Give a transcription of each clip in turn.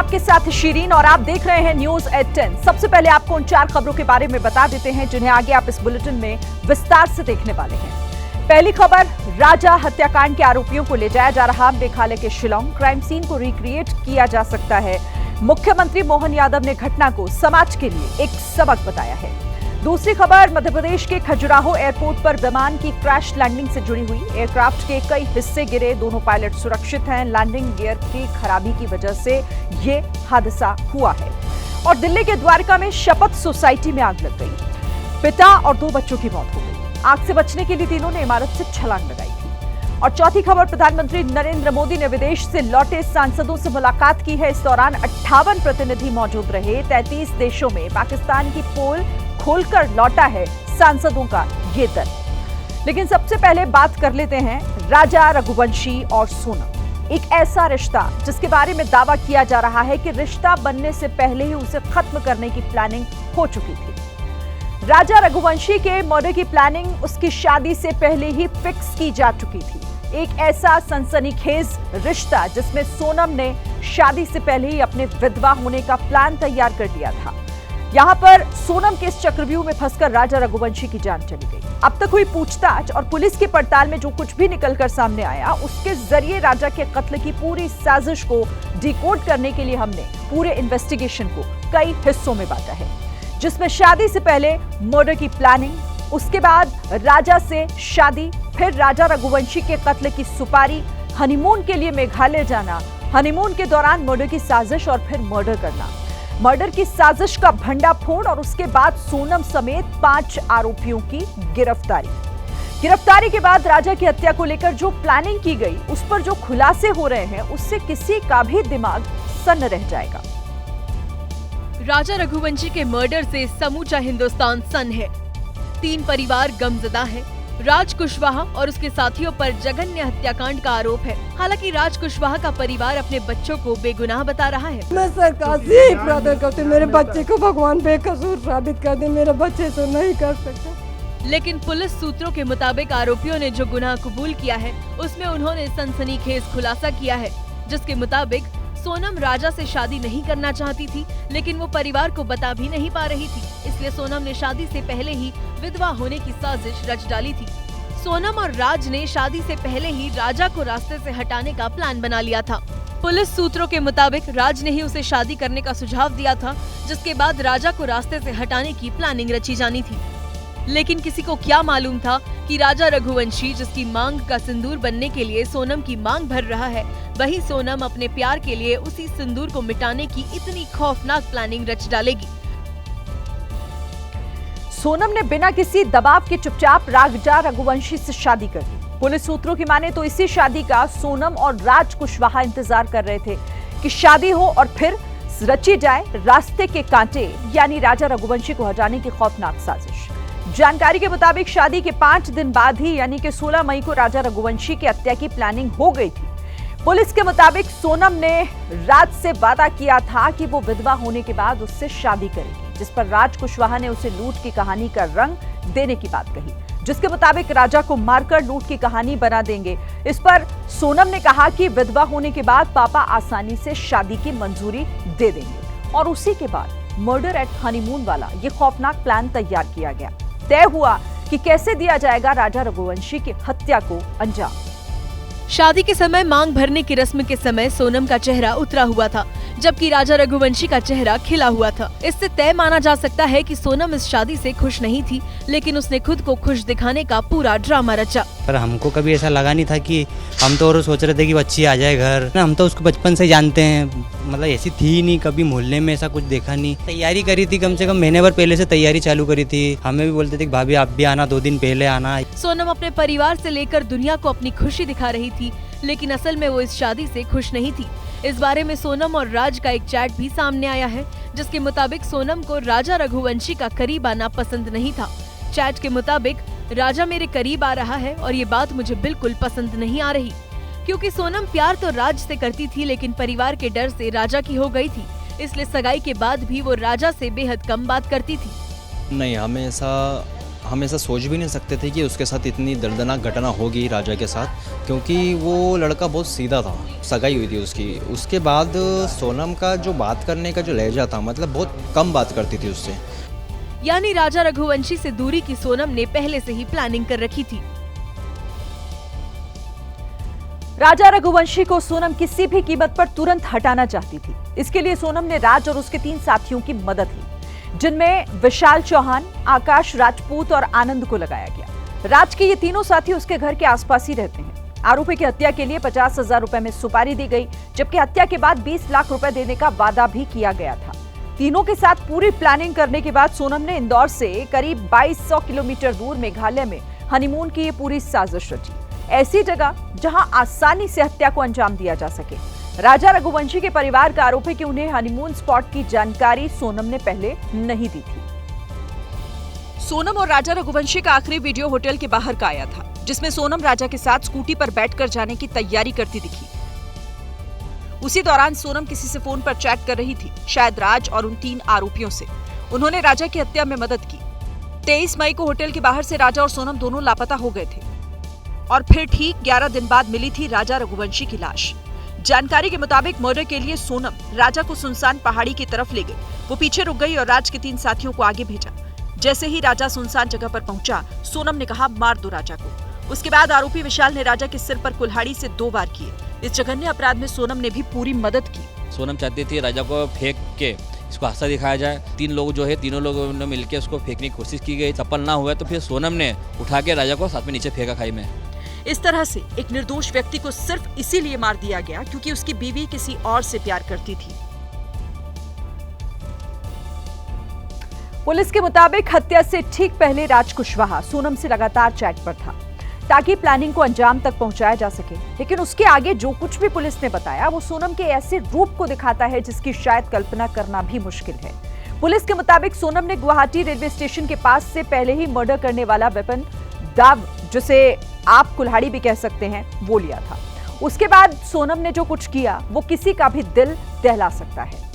आपके साथ शीरीन और आप देख रहे हैं न्यूज 810। सबसे पहले आपको उन 4 खबरों के बारे में बता देते हैं जिन्हें आगे आप इस बुलेटिन में विस्तार से देखने वाले हैं। पहली खबर, राजा हत्याकांड के आरोपियों को ले जाया जा रहा मेघालय के शिलांग। क्राइम सीन को रिक्रिएट किया जा सकता है। मुख्यमंत्री मोहन यादव ने घटना को समाज के लिए एक सबक बताया है। दूसरी खबर, मध्य प्रदेश के खजुराहो एयरपोर्ट पर विमान की क्रैश लैंडिंग से जुड़ी हुई। एयरक्राफ्ट के कई हिस्से गिरे, दोनों पायलट सुरक्षित हैं। लैंडिंग गियर की खराबी की वजह से ये हादसा हुआ है। और दिल्ली के द्वारका में शपथ सोसाइटी में आग लग गई। पिता और 2 बच्चों की मौत हो गई। आग से बचने के लिए तीनों ने इमारत से छलांग लगाई थी। और चौथी खबर, प्रधानमंत्री नरेंद्र मोदी ने विदेश से लौटे सांसदों से मुलाकात की है। इस दौरान 58 प्रतिनिधि मौजूद रहे। 33 देशों में पाकिस्तान की पोल खोलकर लौटा है सांसदों का ये दल। लेकिन सबसे पहले बात कर लेते हैं राजा रघुवंशी और सोनम। एक ऐसा रिश्ता जिसके बारे में दावा किया जा रहा है कि रिश्ता बनने से पहले ही उसे खत्म करने की प्लानिंग हो चुकी थी। राजा रघुवंशी के मर्डर की प्लानिंग उसकी शादी से पहले ही फिक्स की जा चुकी थी। एक ऐसा सनसनीखेज रिश्ता जिसमें सोनम ने शादी से पहले ही अपने विधवा होने का प्लान तैयार कर लिया था। यहां पर सोनम के इस चक्रव्यूह में फंसकर राजा रघुवंशी की जान चली गई। अब तक हुई पूछताछ और पुलिस की पड़ताल में जो कुछ भी निकलकर सामने आया, उसके जरिए राजा के कत्ल की पूरी साजिश को डिकोड करने के लिए हमने पूरे इन्वेस्टिगेशन को कई हिस्सों में बांटा है, जिसमें शादी से पहले मर्डर की प्लानिंग, उसके बाद राजा से शादी, फिर राजा रघुवंशी के कत्ल की सुपारी, हनीमून के लिए मेघालय जाना, हनीमून के दौरान मर्डर की साजिश और फिर मर्डर करना, मर्डर की साजिश का भंडाफोड़ और उसके बाद सोनम समेत 5 आरोपियों की गिरफ्तारी। गिरफ्तारी के बाद राजा की हत्या को लेकर जो प्लानिंग की गई, उस पर जो खुलासे हो रहे हैं, उससे किसी का भी दिमाग सन्न रह जाएगा। राजा रघुवंशी के मर्डर से समूचा हिंदुस्तान सन्न है। 3 परिवार गमजदा है। राज कुशवाहा और उसके साथियों पर जघन्य हत्याकांड का आरोप है। हालांकि राज कुशवाहा का परिवार अपने बच्चों को बेगुनाह बता रहा है। मैं सरकार से यही प्रार्थना करती हूँ, मेरे बच्चे को भगवान बेकसूर साबित कर दे। मेरे बच्चे से नहीं कर सकते। लेकिन पुलिस सूत्रों के मुताबिक आरोपियों ने जो गुनाह कबूल किया है, उसमें उन्होंने सनसनीखेज खुलासा किया है, जिसके मुताबिक सोनम राजा से शादी नहीं करना चाहती थी, लेकिन वो परिवार को बता भी नहीं पा रही थी। इसलिए सोनम ने शादी से पहले ही विधवा होने की साजिश रच डाली थी। सोनम और राज ने शादी से पहले ही राजा को रास्ते से हटाने का प्लान बना लिया था। पुलिस सूत्रों के मुताबिक राज ने ही उसे शादी करने का सुझाव दिया था, जिसके बाद राजा को रास्ते से हटाने की प्लानिंग रची जानी थी। लेकिन किसी को क्या मालूम था कि राजा रघुवंशी, जिसकी मांग का सिंदूर बनने के लिए सोनम की मांग भर रहा है, वही सोनम अपने प्यार के लिए उसी सिंदूर को मिटाने की इतनी खौफनाक प्लानिंग रच डालेगी। सोनम ने बिना किसी दबाव के चुपचाप राजा रघुवंशी से शादी कर दी। पुलिस सूत्रों की माने तो इसी शादी का सोनम और राज कुशवाहा इंतजार कर रहे थे कि शादी हो और फिर रची जाए रास्ते के कांटे, यानी राजा रघुवंशी को हटाने की खौफनाक साजिश। जानकारी के मुताबिक शादी के 5 दिन बाद ही, यानी कि 16 मई को राजा रघुवंशी की हत्या की प्लानिंग हो गई थी। पुलिस के मुताबिक सोनम ने राज से वादा किया था कि वो विधवा होने के बाद उससे शादी करेगी, जिस पर राज कुशवाहा ने उसे लूट की कहानी का रंग देने की बात कही, जिसके मुताबिक राजा को मारकर लूट की कहानी बना देंगे। इस पर सोनम ने कहा कि विधवा होने के बाद पापा आसानी से शादी की मंजूरी दे देंगे। और उसी के बाद मर्डर एट हनीमून वाला ये खौफनाक प्लान तैयार किया गया। तय हुआ कि कैसे दिया जाएगा राजा रघुवंशी की हत्या को अंजाम। शादी के समय मांग भरने की रस्म के समय सोनम का चेहरा उतरा हुआ था, जबकि राजा रघुवंशी का चेहरा खिला हुआ था। इससे तय माना जा सकता है कि सोनम इस शादी से खुश नहीं थी, लेकिन उसने खुद को खुश दिखाने का पूरा ड्रामा रचा। पर हमको कभी ऐसा लगा नहीं था कि हम तो और सोच रहे थे कि बच्ची आ जाए घर ना। हम तो उसको बचपन से जानते हैं, मतलब ऐसी थी ही नहीं, कभी मोहल्ले में ऐसा कुछ देखा नहीं। तैयारी करी थी, कम से कम महीने भर पहले से तैयारी चालू करी थी। हमें भी बोलते थे कि भाभी आप भी आना, 2 दिन पहले आना। सोनम अपने परिवार से लेकर दुनिया को अपनी खुशी दिखा रही थी, लेकिन असल में वो इस शादी से खुश नहीं थी। इस बारे में सोनम और राज का एक चैट भी सामने आया है, जिसके मुताबिक सोनम को राजा रघुवंशी का करीब आना पसंद नहीं था। चैट के मुताबिक राजा मेरे करीब आ रहा है और ये बात मुझे बिल्कुल पसंद नहीं आ रही, क्योंकि सोनम प्यार तो राज से करती थी, लेकिन परिवार के डर से राजा की हो गई थी। इसलिए सगाई के बाद भी वो राजा से बेहद कम बात करती थी। नहीं, हमेशा हम ऐसा सोच भी नहीं सकते थे कि उसके साथ इतनी दर्दनाक घटना होगी राजा के साथ, क्योंकि वो लड़का बहुत सीधा था। सगाई हुई थी उसकी, उसके बाद सोनम का जो बात करने का जो लहजा था, मतलब बहुत कम बात करती थी उससे। यानी राजा रघुवंशी से दूरी की सोनम ने पहले से ही प्लानिंग कर रखी थी। राजा रघुवंशी को सोनम किसी भी कीमत पर तुरंत हटाना चाहती थी। इसके लिए सोनम ने राज और उसके 3 साथियों की मदद ली, जिनमें विशाल चौहान, आकाश राजपूत और आनंद को लगाया गया। राज के ये तीनों साथी उसके घर के आसपास ही रहते हैं। आरोपी की हत्या के लिए 50,000 रुपए में सुपारी दी गई, जबकि हत्या के बाद 20 लाख रुपए देने का वादा भी किया गया था। तीनों के साथ पूरी प्लानिंग करने के बाद सोनम ने इंदौर से करीब 2200 किलोमीटर दूर मेघालय में हनीमून की ये पूरी साजिश रची, ऐसी जगह जहां आसानी से हत्या को अंजाम दिया जा सके। राजा रघुवंशी के परिवार का आरोप है कि उन्हें हनीमून स्पॉट की जानकारी सोनम ने पहले नहीं दी थी। सोनम और राजा रघुवंशी का आखिरी वीडियो होटल के बाहर का आया था, जिसमें सोनम राजा के साथ स्कूटी पर बैठकर जाने की तैयारी करती दिखी। उसी दौरान सोनम किसी से फोन पर चैट कर रही थी, शायद राज और उन 3 आरोपियों से। उन्होंने राजा की हत्या में मदद की। 23 मई को होटल के बाहर से राजा और सोनम दोनों लापता हो गए थे और फिर ठीक 11 दिन बाद मिली थी राजा रघुवंशी की लाश। जानकारी के मुताबिक मर्डर के लिए सोनम राजा को सुनसान पहाड़ी की तरफ ले गई। वो पीछे रुक गई और राज के 3 साथियों को आगे भेजा। जैसे ही राजा सुनसान जगह पर पहुंचा, सोनम ने कहा, मार दो राजा को। उसके बाद आरोपी विशाल ने राजा के सिर पर कुल्हाड़ी से 2 वार किए। इस जघन्य अपराध में सोनम ने भी पूरी मदद की। सोनम चाहती थी राजा को फेंक के इसको हादसा दिखाया जाए। 3 लोग जो है, तीनों लोगों ने मिलकर उसको फेंकने की कोशिश की गई। सफल ना हुआ तो फिर सोनम ने उठा के राजा को साथ में नीचे फेंका खाई में। इस तरह से एक निर्दोष व्यक्ति को सिर्फ इसीलिए मार दिया गया क्योंकि उसकी बीवी किसी और से प्यार करती थी। पुलिस के मुताबिक हत्या से ठीक पहले राज कुशवाहा सोनम से लगातार चैट पर था ताकि प्लानिंग को अंजाम तक पहुंचाया जा सके। लेकिन उसके आगे जो कुछ भी पुलिस ने बताया वो सोनम के ऐसे रूप को दिखाता है जिसकी शायद कल्पना करना भी मुश्किल है। पुलिस के मुताबिक सोनम ने गुवाहाटी रेलवे स्टेशन के पास से पहले ही मर्डर करने वाला वेपन दाव, जिसे आप कुल्हाड़ी भी कह सकते हैं, वो लिया था। उसके बाद सोनम ने जो कुछ किया वो किसी का भी दिल दहला सकता है।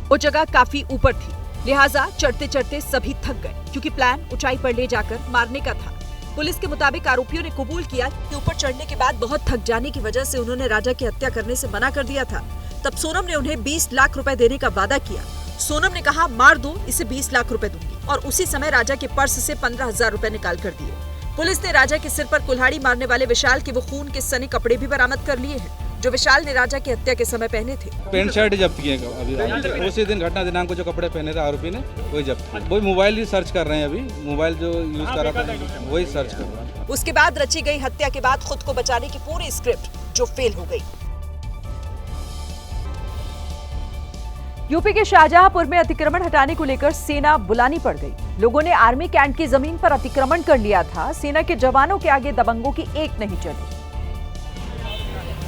वो जगह काफी ऊपर थी, लिहाजा चढ़ते चढ़ते सभी थक गए क्योंकि प्लान ऊंचाई पर ले जाकर मारने का था। पुलिस के मुताबिक आरोपियों ने कबूल किया कि ऊपर चढ़ने के बाद बहुत थक जाने की वजह से उन्होंने राजा की हत्या करने से मना कर दिया था। तब सोनम ने उन्हें 20 लाख रुपए देने का वादा किया। सोनम ने कहा, मार दो, इसे 20 लाख रुपए दूंगी, और उसी समय राजा के पर्स से 15,000 रुपए निकाल कर दिए। पुलिस ने राजा के सिर पर कुल्हाड़ी मारने वाले विशाल के वो खून के सने कपड़े भी बरामद कर लिए हैं जो विशाल ने राजा की हत्या के समय पहने थे। पेंट शर्ट जब्त किए अभी उसी दिन घटना दिनांक को जो कपड़े पहने थे आरोपी ने वही जब्त किए। वही मोबाइल ही सर्च कर रहे हैं, अभी मोबाइल जो यूज कर रहा था वही सर्च कर रहा है। उसके बाद रची गई हत्या के बाद खुद को बचाने की पूरी स्क्रिप्ट जो फेल हो गई। यूपी के शाहजहांपुर में अतिक्रमण हटाने को लेकर सेना बुलानी पड़ गई। लोगों ने आर्मी कैंट की जमीन पर अतिक्रमण कर लिया था। सेना के जवानों के आगे दबंगों की एक नहीं चली।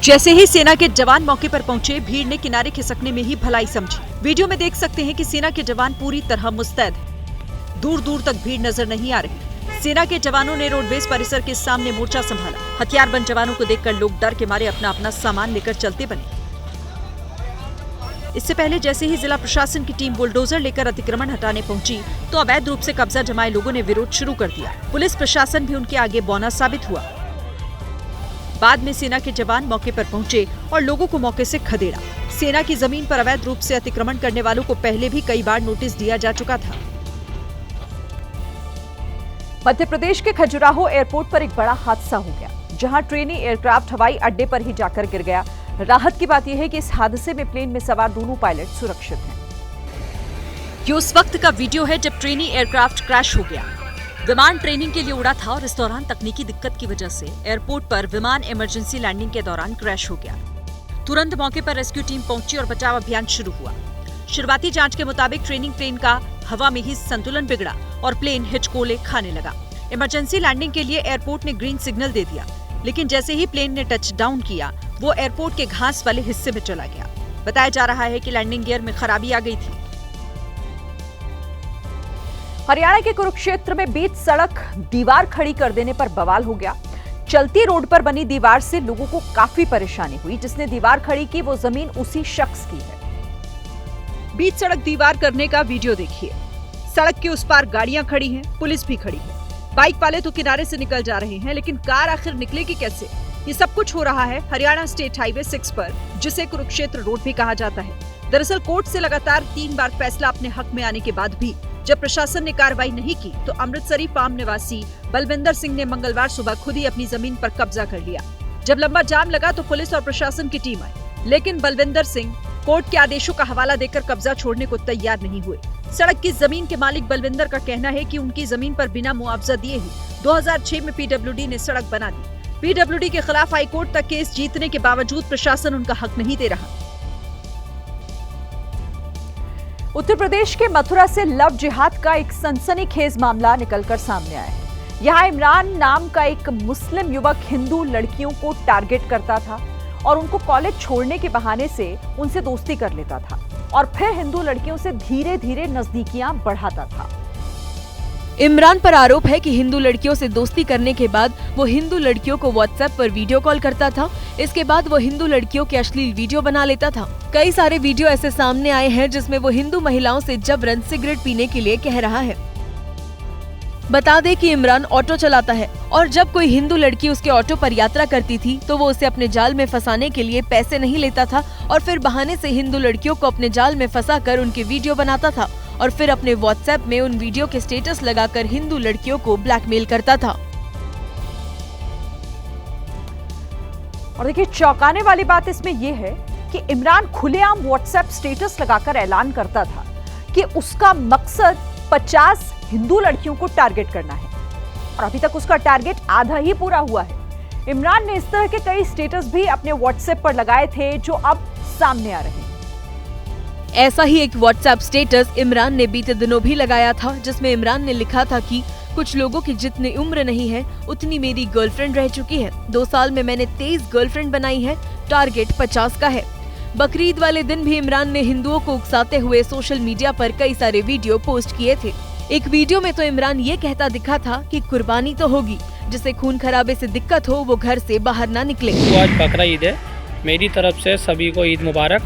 जैसे ही सेना के जवान मौके पर पहुंचे, भीड़ ने किनारे खिसकने में ही भलाई समझी। वीडियो में देख सकते हैं कि सेना के जवान पूरी तरह मुस्तैद हैं। दूर दूर तक भीड़ नजर नहीं आ रही। सेना के जवानों ने रोडवेज परिसर के सामने मोर्चा संभाला। हथियारबंद जवानों को देखकर लोग डर के मारे अपना अपना सामान लेकर चलते बने। इससे पहले जैसे ही जिला प्रशासन की टीम बुलडोजर लेकर अतिक्रमण हटाने पहुंची तो अवैध रूप से कब्जा जमाए लोगों ने विरोध शुरू कर दिया। पुलिस प्रशासन भी उनके आगे बौना साबित हुआ। बाद में सेना के जवान मौके पर पहुंचे और लोगों को मौके से खदेड़ा। सेना की जमीन पर अवैध रूप से अतिक्रमण करने वालों को पहले भी कई बार नोटिस दिया जा चुका था। मध्य प्रदेश के खजुराहो एयरपोर्ट पर एक बड़ा हादसा हो गया, जहां ट्रेनी एयरक्राफ्ट हवाई अड्डे पर ही जाकर गिर गया। राहत की बात यह है कि इस हादसे में प्लेन में सवार दोनों पायलट सुरक्षित हैं। ये उस वक्त का वीडियो है जब ट्रेनी एयरक्राफ्ट क्रैश हो गया। विमान ट्रेनिंग के लिए उड़ा था और इस दौरान तकनीकी दिक्कत की वजह से एयरपोर्ट पर विमान इमरजेंसी लैंडिंग के दौरान क्रैश हो गया। तुरंत मौके पर रेस्क्यू टीम पहुंची और बचाव अभियान शुरू हुआ। शुरुआती जांच के मुताबिक ट्रेनिंग प्लेन का हवा में ही संतुलन बिगड़ा और प्लेन हिचकोले खाने लगा। इमरजेंसी लैंडिंग के लिए एयरपोर्ट ने ग्रीन सिग्नल दे दिया, लेकिन जैसे ही प्लेन ने टच डाउन किया वो एयरपोर्ट के घास वाले हिस्से में चला गया। बताया जा रहा है कि लैंडिंग गियर में खराबी आ गई थी। हरियाणा के कुरुक्षेत्र में बीच सड़क दीवार खड़ी कर देने पर बवाल हो गया। चलती रोड पर बनी दीवार से लोगों को काफी परेशानी हुई। जिसने दीवार खड़ी की वो जमीन उसी शख्स की है। बीच सड़क दीवार करने का वीडियो देखिए। सड़क के उस पार गाड़ियां खड़ी हैं, पुलिस भी खड़ी है। बाइक वाले तो किनारे से निकल जा रहे हैं, लेकिन कार आखिर निकलेगी कैसे? ये सब कुछ हो रहा है हरियाणा स्टेट हाईवे 6 पर, जिसे कुरुक्षेत्र रोड भी कहा जाता है। दरअसल कोर्ट से लगातार 3 बार फैसला अपने हक में आने के बाद भी जब प्रशासन ने कार्रवाई नहीं की, तो अमृतसरी फार्म निवासी बलविंदर सिंह ने मंगलवार सुबह खुद ही अपनी जमीन पर कब्जा कर लिया। जब लंबा जाम लगा तो पुलिस और प्रशासन की टीम आई, लेकिन बलविंदर सिंह कोर्ट के आदेशों का हवाला देकर कब्जा छोड़ने को तैयार नहीं हुए। सड़क की जमीन के मालिक बलविंदर का कहना है कि उनकी जमीन पर बिना मुआवजा दिए ही 2006 में पीडब्ल्यूडी ने सड़क बना दी। पीडब्ल्यूडी के खिलाफ हाईकोर्ट तक केस जीतने के बावजूद प्रशासन उनका हक नहीं दे रहा। उत्तर प्रदेश के मथुरा से लव जिहाद का एक सनसनीखेज मामला निकलकर सामने आया है। यहाँ इमरान नाम का एक मुस्लिम युवक हिंदू लड़कियों को टारगेट करता था और उनको कॉलेज छोड़ने के बहाने से उनसे दोस्ती कर लेता था और फिर हिंदू लड़कियों से धीरे धीरे नजदीकियां बढ़ाता था। इमरान पर आरोप है कि हिंदू लड़कियों से दोस्ती करने के बाद वो हिंदू लड़कियों को व्हाट्सएप पर वीडियो कॉल करता था। इसके बाद वो हिंदू लड़कियों के अश्लील वीडियो बना लेता था। कई सारे वीडियो ऐसे सामने आए हैं जिसमें वो हिंदू महिलाओं से जबरन सिगरेट पीने के लिए कह रहा है। बता दें कि इमरान ऑटो चलाता है और जब कोई हिंदू लड़की उसके ऑटो पर यात्रा करती थी तो वो उसे अपने जाल में फंसाने के लिए पैसे नहीं लेता था और फिर बहाने से हिंदू लड़कियों को अपने जाल में फंसाकर उनके वीडियो बनाता था और फिर अपने व्हाट्सएप में उन वीडियो के स्टेटस लगाकर हिंदू लड़कियों को ब्लैकमेल करता था। और देखिए, चौंकाने वाली बात इसमें यह है कि इमरान खुलेआम व्हाट्सएप स्टेटस लगाकर ऐलान करता था कि उसका मकसद 50 हिंदू लड़कियों को टारगेट करना है और अभी तक उसका टारगेट आधा ही पूरा हुआ है। इमरान ने इस तरह के कई स्टेटस भी अपने व्हाट्सएप पर लगाए थे जो अब सामने आ रहे हैं। ऐसा ही एक व्हाट्सएप स्टेटस इमरान ने बीते दिनों भी लगाया था, जिसमें इमरान ने लिखा था कि कुछ लोगों की जितनी उम्र नहीं है उतनी मेरी गर्लफ्रेंड रह चुकी है। 2 साल में मैंने 23 गर्लफ्रेंड बनाई है, टारगेट 50 का है। बकरीद वाले दिन भी इमरान ने हिंदुओं को उकसाते हुए सोशल मीडिया पर कई सारे वीडियो पोस्ट किए थे। एक वीडियो में तो इमरान ये कहता दिखा था कि कुर्बानी तो होगी, जिसे खून खराबे से दिक्कत हो वो घर से बाहर ना निकले। तो आज बकरा ईद है, मेरी तरफ से सभी को ईद मुबारक।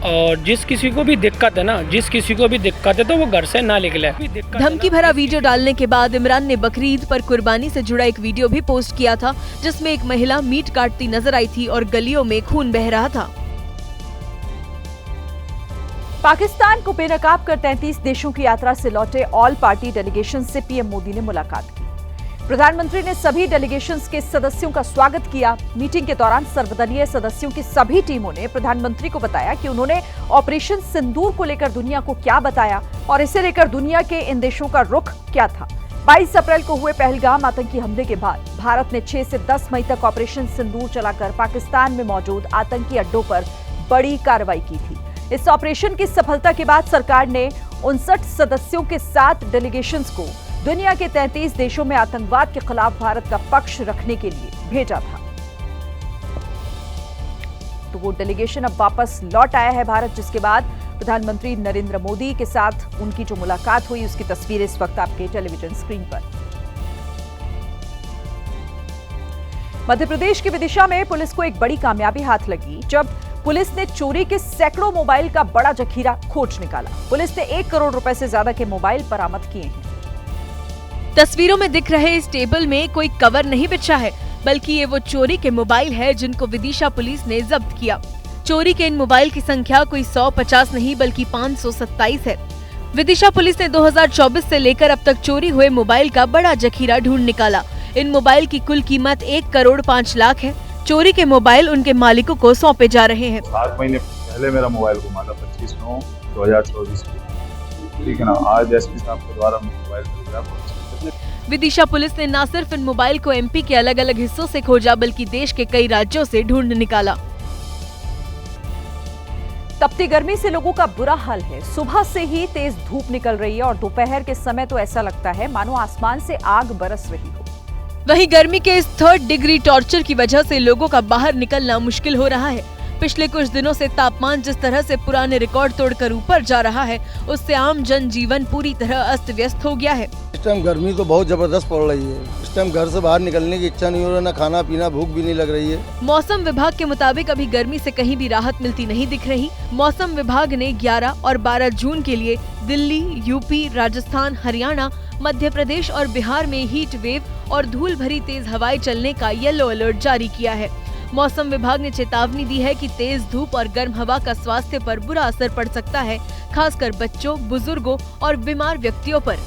और जिस किसी को भी दिक्कत है ना, जिस किसी को भी दिक्कत है तो वो घर से ना निकले। धमकी भरा वीडियो डालने के बाद इमरान ने बकरीद पर कुर्बानी से जुड़ा एक वीडियो भी पोस्ट किया था, जिसमें एक महिला मीट काटती नजर आई थी और गलियों में खून बह रहा था। पाकिस्तान को बेनकाब कर 33 देशों की यात्रा से लौटे ऑल पार्टी डेलीगेशन से पीएम मोदी ने मुलाकात की। प्रधानमंत्री ने सभी डेलीगेशंस के सदस्यों का स्वागत किया। मीटिंग के दौरान सर्वदलीय सदस्यों की सभी टीमों ने प्रधानमंत्री को बताया कि उन्होंने ऑपरेशन सिंदूर को लेकर दुनिया को क्या बताया और इसे लेकर दुनिया के इन देशों का रुख क्या था। 22 अप्रैल को हुए पहलगाम आतंकी हमले के बाद भारत ने 6 से 10 मई तक ऑपरेशन सिंदूर चलाकर पाकिस्तान में मौजूद आतंकी अड्डों पर बड़ी कार्रवाई की थी। इस ऑपरेशन की सफलता के बाद सरकार ने 59 सदस्यों के 7 डेलीगेशंस को दुनिया के 33 देशों में आतंकवाद के खिलाफ भारत का पक्ष रखने के लिए भेजा था। तो वो डेलीगेशन अब वापस लौट आया है भारत, जिसके बाद प्रधानमंत्री नरेंद्र मोदी के साथ उनकी जो मुलाकात हुई उसकी तस्वीरें इस वक्त आपके टेलीविजन स्क्रीन पर। मध्य प्रदेश के विदिशा में पुलिस को एक बड़ी कामयाबी हाथ लगी जब पुलिस ने चोरी के सैकड़ों मोबाइल का बड़ा जखीरा खोज निकाला। पुलिस ने 1 करोड़ रुपए से ज्यादा के मोबाइल बरामद किए हैं। तस्वीरों में दिख रहे इस टेबल में कोई कवर नहीं बिछा है, बल्कि ये वो चोरी के मोबाइल है जिनको विदिशा पुलिस ने जब्त किया। चोरी के इन मोबाइल की संख्या कोई 150 नहीं बल्कि 527 है। विदिशा पुलिस ने 2024 से लेकर अब तक चोरी हुए मोबाइल का बड़ा जखीरा ढूंढ निकाला। इन मोबाइल की कुल कीमत 1 करोड़ 5 लाख है। चोरी के मोबाइल उनके मालिकों को सौंपे जा रहे हैं। 7 महीने पहले मेरा मोबाइल गुमा था, 25/9/2024 को, ठीक है ना। आज एसपी साहब के द्वारा मोबाइल मिल गया। विदिशा पुलिस ने न सिर्फ इन मोबाइल को एमपी के अलग अलग हिस्सों से खोजा बल्कि देश के कई राज्यों से ढूंढ निकाला। तपती गर्मी से लोगों का बुरा हाल है। सुबह से ही तेज धूप निकल रही है और दोपहर के समय तो ऐसा लगता है मानो आसमान से आग बरस रही हो। वहीं गर्मी के इस 3rd डिग्री टॉर्चर की वजह से लोगों का बाहर निकलना मुश्किल हो रहा है। पिछले कुछ दिनों से तापमान जिस तरह से पुराने रिकॉर्ड तोड़कर ऊपर जा रहा है, उससे आम जनजीवन पूरी तरह अस्त व्यस्त हो गया है। इस टाइम गर्मी तो बहुत जबरदस्त पड़ रही है। इस टाइम घर से बाहर निकलने की इच्छा नहीं हो रहा, ना खाना पीना, भूख भी नहीं लग रही है। मौसम विभाग के मुताबिक अभी गर्मी से कहीं भी राहत मिलती नहीं दिख रही। मौसम विभाग ने 11 और 12 जून के लिए दिल्ली, यूपी, राजस्थान, हरियाणा, मध्य प्रदेश और बिहार में हीट वेव और धूल भरी तेज हवाएं चलने का येलो अलर्ट जारी किया है। मौसम विभाग ने चेतावनी दी है कि तेज धूप और गर्म हवा का स्वास्थ्य पर बुरा असर पड़ सकता है, खासकर बच्चों, बुजुर्गों और बीमार व्यक्तियों पर।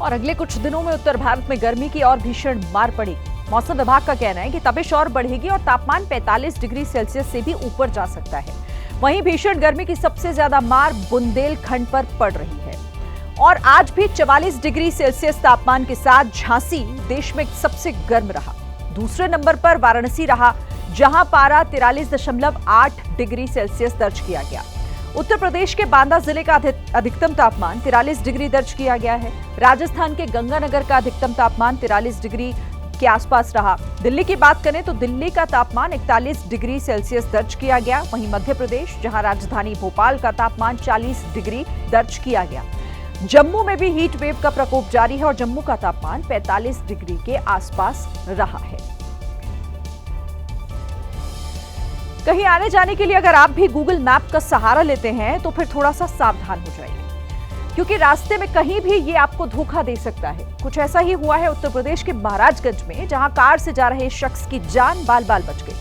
और अगले कुछ दिनों में उत्तर भारत में गर्मी की और भीषण मार पड़ेगी। मौसम विभाग का कहना है कि तपिश और बढ़ेगी और तापमान 45 डिग्री सेल्सियस से भी ऊपर जा सकता है। वहीं भीषण गर्मी की सबसे ज्यादा मार बुंदेलखंड पर पड़ रही है और आज भी 44 डिग्री सेल्सियस तापमान के साथ झांसी देश में सबसे गर्म रहा। दूसरे नंबर पर वाराणसी रहा, जहां पारा 43.8 डिग्री सेल्सियस दर्ज किया गया। उत्तर प्रदेश के बांदा जिले का अधिकतम तापमान 43 डिग्री दर्ज किया गया है। राजस्थान के गंगानगर का अधिकतम तापमान 43 डिग्री के आसपास रहा। दिल्ली की बात करें तो दिल्ली का तापमान 41 डिग्री सेल्सियस दर्ज किया गया। वहीं मध्य प्रदेश, जहां राजधानी भोपाल का तापमान 40 डिग्री दर्ज किया गया। जम्मू में भी हीट वेव का प्रकोप जारी है और जम्मू का तापमान 45 डिग्री के आसपास रहा है। कहीं आने जाने के लिए अगर आप भी गूगल मैप का सहारा लेते हैं तो फिर थोड़ा सा सावधान हो जाइए, क्योंकि रास्ते में कहीं भी ये आपको धोखा दे सकता है। कुछ ऐसा ही हुआ है उत्तर प्रदेश के महाराजगंज में, जहां कार से जा रहे शख्स की जान बाल बाल बच गई,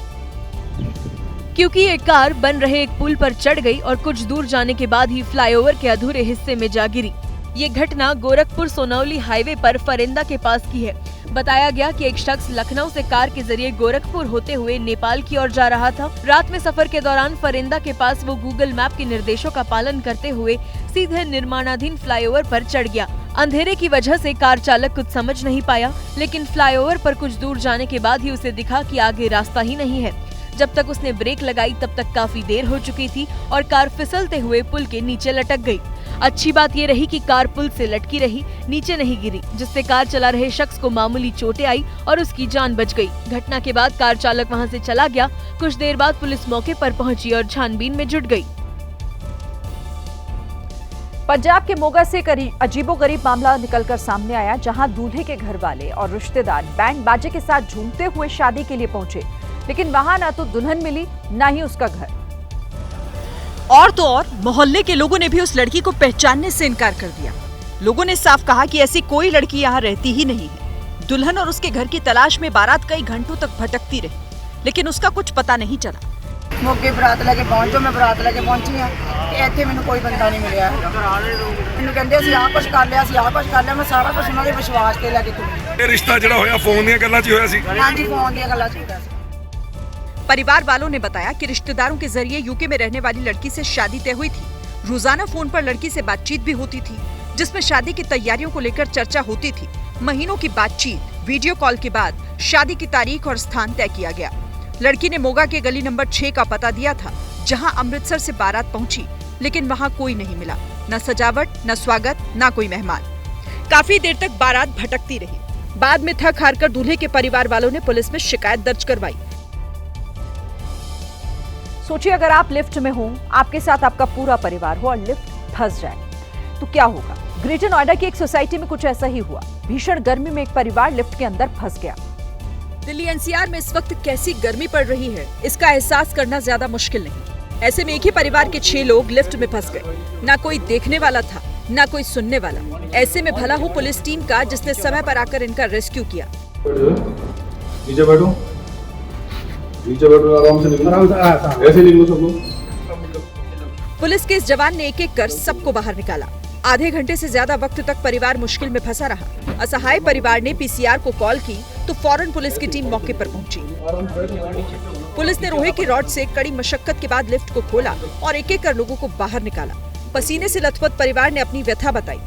क्योंकि एक कार बन रहे एक पुल पर चढ़ गई और कुछ दूर जाने के बाद ही फ्लाईओवर के अधूरे हिस्से में जा गिरी। ये घटना गोरखपुर सोनौली हाईवे पर फरेंदा के पास की है। बताया गया कि एक शख्स लखनऊ से कार के जरिए गोरखपुर होते हुए नेपाल की ओर जा रहा था। रात में सफर के दौरान फरेंदा के पास वो गूगल मैप के निर्देशों का पालन करते हुए सीधे निर्माणाधीन फ्लाईओवर पर चढ़ गया। अंधेरे की वजह से कार चालक कुछ समझ नहीं पाया, लेकिन फ्लाईओवर पर कुछ दूर जाने के बाद ही उसे दिखा कि आगे रास्ता ही नहीं है। जब तक उसने ब्रेक लगाई तब तक काफी देर हो चुकी थी और कार फिसलते हुए पुल के नीचे लटक गई। अच्छी बात ये रही कि कार पुल से लटकी रही, नीचे नहीं गिरी, जिससे कार चला रहे शख्स को मामूली चोटें आई और उसकी जान बच गई। घटना के बाद कार चालक वहां से चला गया। कुछ देर बाद पुलिस मौके पर पहुंची और छानबीन में जुट गई। पंजाब के मोगा से अजीबोगरीब मामला निकलकर सामने आया, जहां दूल्हे के घर वाले और रिश्तेदार बैंड बाजे के साथ झूमते हुए शादी के लिए पहुंचे, लेकिन वहां ना तो दुल्हन मिली, ना ही उसका घर। और तो और मोहल्ले के लोगों ने भी उस लड़की को पहचानने से इनकार कर दिया। लोगों ने साफ कहा कि ऐसी कोई लड़की यहाँ रहती ही नहीं है। दुल्हन और उसके घर की तलाश में बारात कई घंटों तक भटकती रही, लेकिन उसका कुछ पता नहीं चला। मोगे बरात लेके पहुंचो, मैं बरात लेके पहुंची हाँ, ਇੱਥੇ ਮੈਨੂੰ ਕੋਈ ਬੰਦਾ ਨਹੀਂ ਮਿਲਿਆ ਹੈਗਾ। ਮੈਨੂੰ ਕਹਿੰਦੇ ਅਸੀਂ ਆਹ ਕੁਝ ਕਰ ਲਿਆ, ਅਸੀਂ ਆਹ ਕੁਝ ਕਰ ਲਿਆ। ਮੈਂ ਸਾਰਾ ਕੁਝ ਉਹਨਾਂ ਦੇ ਵਿਸ਼ਵਾਸ ਤੇ ਲੈ ਕੇ ਤੁਰੀ। ਇਹ ਰਿਸ਼ਤਾ ਜਿਹੜਾ ਹੋਇਆ ਫੋਨ ਦੀਆਂ ਗੱਲਾਂ 'ਚ ਹੀ ਹੋਇਆ ਸੀ। ਹਾਂਜੀ, ਫੋਨ ਦੀਆਂ ਗੱਲਾਂ 'ਚ ਹੋਇਆ ਸੀ। परिवार वालों ने बताया कि रिश्तेदारों के जरिए यूके में रहने वाली लड़की से शादी तय हुई थी। रोजाना फोन पर लड़की से बातचीत भी होती थी, जिसमें शादी की तैयारियों को लेकर चर्चा होती थी। महीनों की बातचीत, वीडियो कॉल के बाद शादी की तारीख और स्थान तय किया गया। लड़की ने मोगा के गली नंबर 6 का पता दिया था, जहां अमृतसर से बारात पहुंची, लेकिन वहां कोई नहीं मिला, न सजावट, न स्वागत, न कोई मेहमान। काफी देर तक बारात भटकती रही। बाद में थक हार कर दूल्हे के परिवार वालों ने पुलिस में शिकायत दर्ज करवाई। सोचिए अगर आप लिफ्ट में हो, आपके साथ आपका पूरा परिवार हो और लिफ्ट फंस जाए तो क्या होगा। ग्रेटर नोएडा की एक सोसाइटी में कुछ ऐसा ही हुआ। भीषण गर्मी में एक परिवार लिफ्ट के अंदर फंस गया। दिल्ली एनसीआर में इस वक्त कैसी गर्मी पड़ रही है, इसका एहसास करना ज्यादा मुश्किल नहीं। ऐसे में एक ही परिवार के 6 लोग लिफ्ट में फंस गए। ना कोई देखने वाला था, ना कोई सुनने वाला। ऐसे में भला हो पुलिस टीम का, जिसने समय पर आकर इनका रेस्क्यू किया। नीचे बैठो, नीचे बैठो, आराम से निकलो, ऐसे निकलो सब लोग। पुलिस के इस जवान ने एक-एक कर सबको बाहर निकाला। आधे घंटे से ज्यादा वक्त तक परिवार मुश्किल में फंसा रहा। असहाय परिवार ने पीसीआर को कॉल की तो फौरन पुलिस की टीम मौके पर पहुंची। पुलिस ने लोहे की रॉड से कड़ी मशक्कत के बाद लिफ्ट को खोला और एक-एक कर लोगों को बाहर निकाला। पसीने से लथपथ परिवार ने अपनी व्यथा बताई।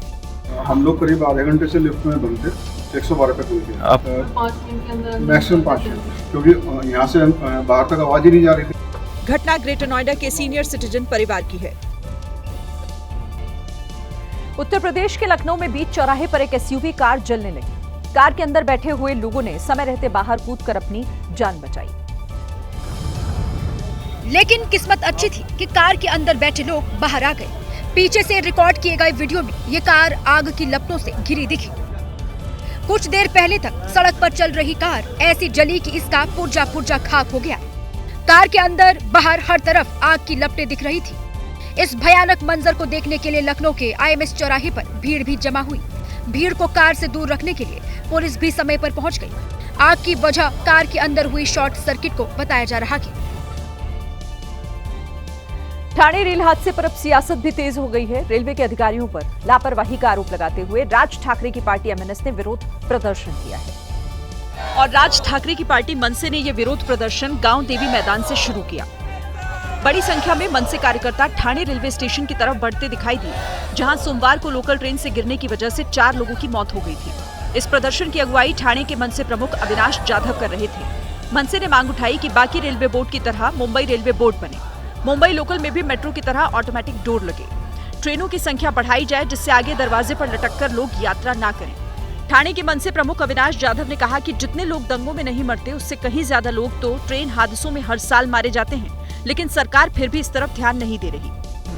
हम लोग करीब आधे घंटे से लिफ्ट में बंद थे, 112 पे खुल गया, मैक्सिमम 5 मिनट, क्योंकि यहाँ से बाहर तक आवाज ही नहीं जा रही थी। घटना ग्रेटर नोएडा के सीनियर सिटीजन परिवार की है। उत्तर प्रदेश के लखनऊ में बीच चौराहे पर एक एसयूवी कार जलने लगी। कार के अंदर बैठे हुए लोगों ने समय रहते बाहर कूदकर अपनी जान बचाई। लेकिन किस्मत अच्छी थी कि कार के अंदर बैठे लोग बाहर आ गए। पीछे से रिकॉर्ड किए गए वीडियो में ये कार आग की लपटों से घिरी दिखी। कुछ देर पहले तक सड़क पर चल रही कार ऐसी जली कि इसका पुर्जा पुर्जा खाक हो गया। कार के अंदर बाहर हर तरफ आग की लपटें दिख रही थी। इस भयानक मंजर को देखने के लिए लखनऊ के IMS चौराहे पर भीड़ भी जमा हुई। भीड़ को कार से दूर रखने के लिए पुलिस भी समय पर पहुंच गई। आग की वजह कार के अंदर हुई शॉर्ट सर्किट को बताया जा रहा है। ठाणे रेल हादसे पर अब सियासत भी तेज हो गई है। रेलवे के अधिकारियों पर लापरवाही का आरोप लगाते हुए राज ठाकरे की पार्टी MNS ने विरोध प्रदर्शन किया है और राज ठाकरे की पार्टी मनसे ने यह विरोध प्रदर्शन गांव देवी मैदान से शुरू किया। बड़ी संख्या में मनसे कार्यकर्ता ठाणे रेलवे स्टेशन की तरफ बढ़ते दिखाई दिए, जहां सोमवार को लोकल ट्रेन से गिरने की वजह से 4 लोगों की मौत हो गई थी। इस प्रदर्शन की अगुवाई ठाणे के मनसे प्रमुख अविनाश जाधव कर रहे थे। मनसे ने मांग उठाई कि बाकी रेलवे बोर्ड की तरह मुंबई रेलवे बोर्ड बने। मुंबई लोकल में भी मेट्रो की तरह ऑटोमेटिक डोर लगे। ट्रेनों की संख्या बढ़ाई जाए जिससे आगे दरवाजे पर लटककर लोग यात्रा ना करें। ठाणे के मनसे प्रमुख अविनाश जाधव ने कहा कि जितने लोग दंगों में नहीं मरते उससे कहीं ज्यादा लोग तो ट्रेन हादसों में हर साल मारे जाते हैं, लेकिन सरकार फिर भी इस तरफ ध्यान नहीं दे रही।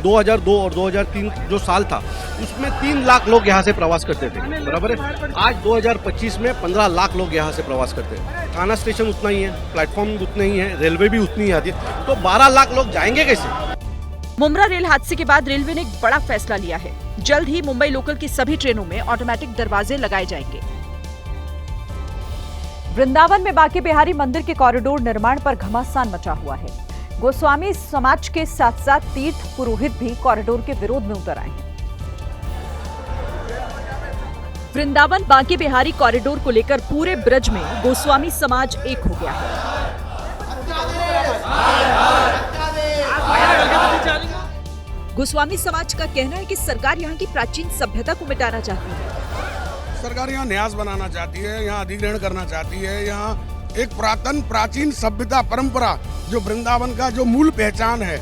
2002 और 2003 जो साल था उसमें 3 लाख लोग यहाँ से प्रवास करते थे, बराबर है। आज 2025 में 15 लाख लोग यहाँ से प्रवास करते हैं। थाना स्टेशन उतना ही है, प्लेटफॉर्म उतने ही है, रेलवे भी उतनी ही आती है, तो 12 लाख लोग जाएंगे कैसे? मुंब्रा रेल हादसे के बाद रेलवे ने एक बड़ा फैसला लिया है। जल्द ही मुंबई लोकल की सभी ट्रेनों में ऑटोमेटिक दरवाजे लगाए जाएंगे। वृंदावन में बांके बिहारी मंदिर के कॉरिडोर निर्माण पर घमासान मचा हुआ है। गोस्वामी समाज के साथ साथ तीर्थ पुरोहित भी कॉरिडोर के विरोध में उतर आए हैं। वृंदावन बांके बिहारी कॉरिडोर को लेकर पूरे ब्रज में गोस्वामी समाज एक हो गया है। गोस्वामी समाज का कहना है कि सरकार यहाँ की प्राचीन सभ्यता को मिटाना चाहती है। सरकार यहाँ न्यास बनाना चाहती है, यहाँ अधिग्रहण करना चाहती है, यहाँ एक प्राचीन सभ्यता परंपरा जो वृंदावन का जो मूल पहचान है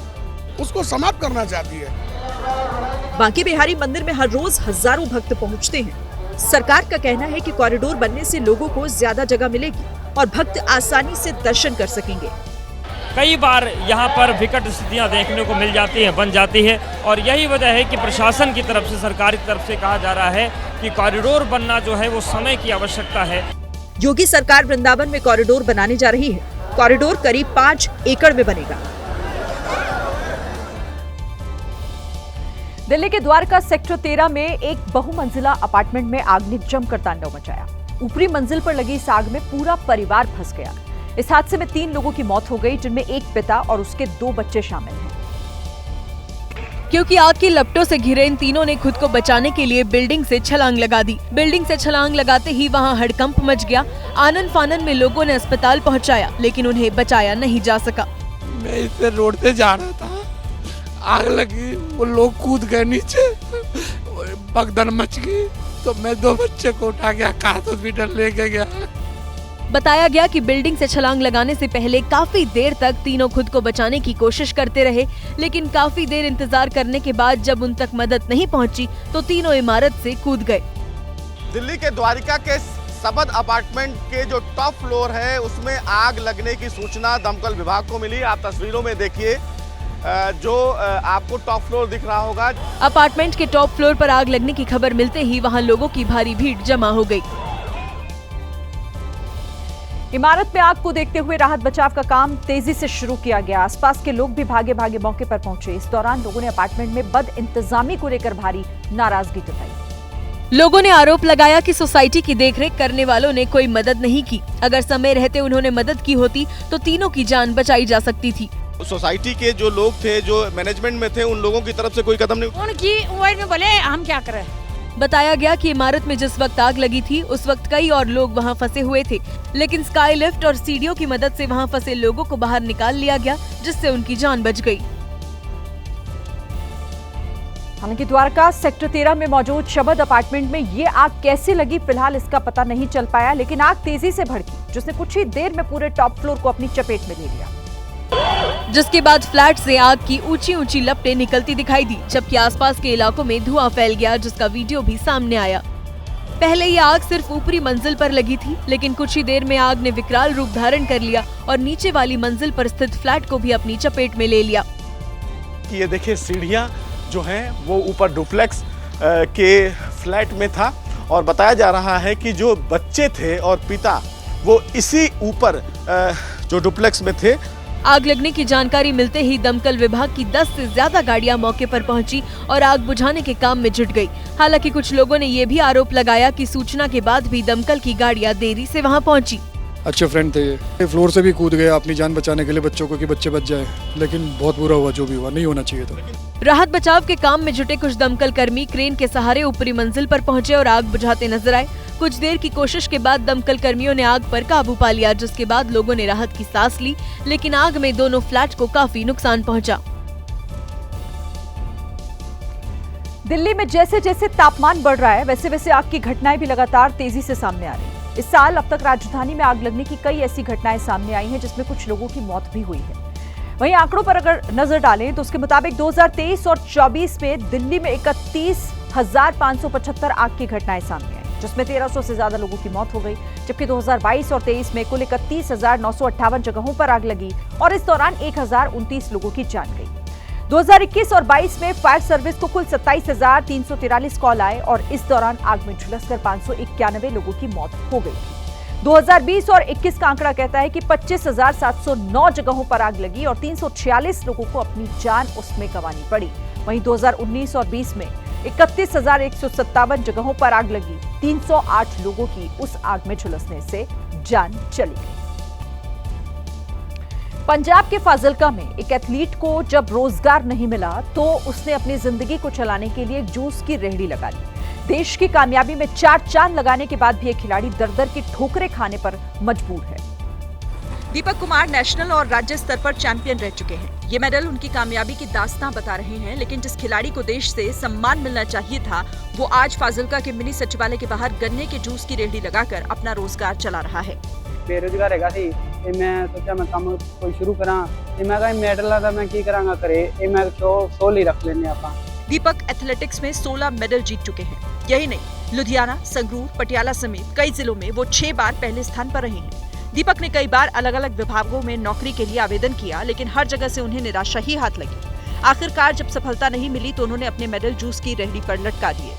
उसको समाप्त करना चाहती है। बांके बिहारी मंदिर में हर रोज हजारों भक्त पहुँचते हैं। सरकार का कहना है कि कॉरिडोर बनने से लोगों को ज्यादा जगह मिलेगी और भक्त आसानी से दर्शन कर सकेंगे। कई बार यहाँ पर विकट स्थितियाँ देखने को मिल जाती हैं, बन जाती है, और यही वजह है कि प्रशासन की तरफ से, सरकार की तरफ से कहा जा रहा है कि कॉरिडोर बनना जो है वो समय की आवश्यकता है। योगी सरकार वृंदावन में कॉरिडोर बनाने जा रही है। कॉरिडोर करीब 5 एकड़ में बनेगा। दिल्ली के द्वारका सेक्टर 13 में एक बहुमंजिला अपार्टमेंट में आग ने जमकर तांडव मचाया। ऊपरी मंजिल पर लगी इस आग में पूरा परिवार फंस गया। इस हादसे में 3 लोगों की मौत हो गई, जिनमें एक पिता और उसके 2 बच्चे शामिल हैं। क्योंकि आग की लपटों से घिरे इन तीनों ने खुद को बचाने के लिए बिल्डिंग से छलांग लगा दी। बिल्डिंग से छलांग लगाते ही वहां हड़कंप मच गया। आनन फानन में लोगों ने अस्पताल पहुंचाया, लेकिन उन्हें बचाया नहीं जा सका। मैं इसे रोड से जा रहा था, आग लगी, वो लोग कूद गए नीचे, भगदड़ मच गई, तो मैं 2 बच्चे को उठा के आकाश हॉस्पिटल लेके गया। बताया गया कि बिल्डिंग से छलांग लगाने से पहले काफी देर तक तीनों खुद को बचाने की कोशिश करते रहे, लेकिन काफी देर इंतजार करने के बाद जब उन तक मदद नहीं पहुंची तो तीनों इमारत से कूद गए। दिल्ली के द्वारिका के सबद अपार्टमेंट के जो टॉप फ्लोर है उसमें आग लगने की सूचना दमकल विभाग को मिली। आप तस्वीरों में देखिए, जो आपको टॉप फ्लोर दिख रहा होगा। अपार्टमेंट के टॉप फ्लोर पर आग लगने की खबर मिलते ही वहां लोगों की भारी भीड़ जमा हो गई। इमारत में आग को देखते हुए राहत बचाव का काम तेजी से शुरू किया गया। आसपास के लोग भी भागे भागे मौके पर पहुंचे। इस दौरान लोगों ने अपार्टमेंट में बद इंतजामी को लेकर भारी नाराजगी जताई। लोगों ने आरोप लगाया कि सोसाइटी की देखरेख करने वालों ने कोई मदद नहीं की। अगर समय रहते उन्होंने मदद की होती तो तीनों की जान बचाई जा सकती थी। सोसाइटी के जो लोग थे, जो मैनेजमेंट में थे, उन लोगों की तरफ से कोई कदम नहीं। उनकी उम्र में बोले हम क्या करें। बताया गया कि इमारत में जिस वक्त आग लगी थी उस वक्त कई और लोग वहां फंसे हुए थे, लेकिन स्काई लिफ्ट और सीढ़ियों की मदद से वहां फंसे लोगों को बाहर निकाल लिया गया, जिससे उनकी जान बच गई। हालांकि द्वारका सेक्टर 13 में मौजूद शबद अपार्टमेंट में ये आग कैसे लगी, फिलहाल इसका पता नहीं चल पाया, लेकिन आग तेजी से भड़की, जिसने कुछ ही देर में पूरे टॉप फ्लोर को अपनी चपेट में ले लिया। जिसके बाद फ्लैट से आग की ऊंची ऊंची लपटें निकलती दिखाई दी, जबकि आसपास के इलाकों में धुआं फैल गया, जिसका वीडियो भी सामने आया। पहले ये आग सिर्फ ऊपरी मंजिल पर लगी थी, लेकिन कुछ ही देर में आग ने विकराल रूप धारण कर लिया और नीचे वाली मंजिल पर स्थित फ्लैट को भी अपनी चपेट में ले लिया। ये देखिए सीढ़ियाँ जो हैं वो ऊपर डुप्लेक्स के फ्लैट में था और बताया जा रहा है कि जो बच्चे थे और पिता वो इसी ऊपर जो डुप्लेक्स में थे। आग लगने की जानकारी मिलते ही दमकल विभाग की 10 से ज्यादा गाड़ियां मौके पर पहुंची और आग बुझाने के काम में जुट गई। हालांकि कुछ लोगों ने ये भी आरोप लगाया कि सूचना के बाद भी दमकल की गाड़ियां देरी से वहां पहुंची। अच्छे फ्रेंड थे ये, फ्लोर से भी कूद गए अपनी जान बचाने के लिए बच्चों को कि बच्चे बच जाए, लेकिन बहुत बुरा हुआ जो भी हुआ, नहीं होना चाहिए था। राहत बचाव के काम में जुटे कुछ दमकल कर्मी क्रेन के सहारे ऊपरी मंजिल पर पहुंचे और आग बुझाते नजर आए। कुछ देर की कोशिश के बाद दमकल कर्मियों ने आग पर काबू पा लिया, जिसके बाद लोगों ने राहत की सांस ली, लेकिन आग में दोनों फ्लैट को काफी नुकसान पहुंचा। दिल्ली में जैसे जैसे तापमान बढ़ रहा है, वैसे वैसे आग की घटनाएं भी लगातार तेजी से सामने आ रही हैं। इस साल अब तक राजधानी में आग लगने की कई ऐसी घटनाएं सामने आई हैं, जिसमें कुछ लोगों की मौत भी हुई है। वहीं आंकड़ों पर अगर नजर डालें तो उसके मुताबिक 2023 और 24 में दिल्ली में 31,575 आग की घटनाएं सामने आई, जिसमें 1300 से ज्यादा लोगों की मौत हो गई, जबकि 2022 और 23 में कुल 31,958 जगहों पर आग लगी और इस दौरान 1029 लोगों की जान गई। 2021 और 22 में फायर सर्विस को कुल 27,343 कॉल आए और इस दौरान आग में झुलसकर 591 लोगों की मौत हो गई। 2020 और 21 का आंकड़ा कहता है कि 25,709 जगहों पर आग लगी और 346 लोगों को अपनी जान उसमें गंवानी पड़ी। वहीं 2019 और 20 में 31,157 जगहों पर आग लगी, 308 लोगों की उस आग में झुलसने से जान चली गई। पंजाब के फाजिल्का में एक एथलीट को जब रोजगार नहीं मिला तो उसने अपनी जिंदगी को चलाने के लिए जूस की रेहड़ी लगा ली। देश की कामयाबी में 4 चांद लगाने के बाद भी ये खिलाड़ी दर-दर की ठोकरें खाने पर मजबूर है। दीपक कुमार नेशनल और राज्य स्तर पर चैंपियन रह चुके हैं। ये मेडल उनकी कामयाबी की दास्तां बता रहे हैं, लेकिन जिस खिलाड़ी को देश से सम्मान मिलना चाहिए था, वो आज फाजिल्का के मिनी सचिवालय के बाहर गन्ने के जूस की रेहड़ी लगाकर अपना रोजगार चला रहा है। बेरोजगार हैगा सी ते मैं सोचा मैं काम कोई शुरू करा ते मैं कहा मेडल दा मैं की करांगा करे ए मैं तो ही रख लेने आपा। दीपक एथलेटिक्स में 16 मेडल जीत चुके हैं। यही नहीं, लुधियाना, संगरूर, पटियाला समेत कई जिलों में वो 6 बार पहले स्थान पर रहे हैं। दीपक ने कई बार अलग अलग विभागों में नौकरी के लिए आवेदन किया, लेकिन हर जगह से उन्हें निराशा ही हाथ लगी। आखिरकार जब सफलता नहीं मिली तो उन्होंने अपने मेडल जूस की रेहड़ी पर लटका दिए।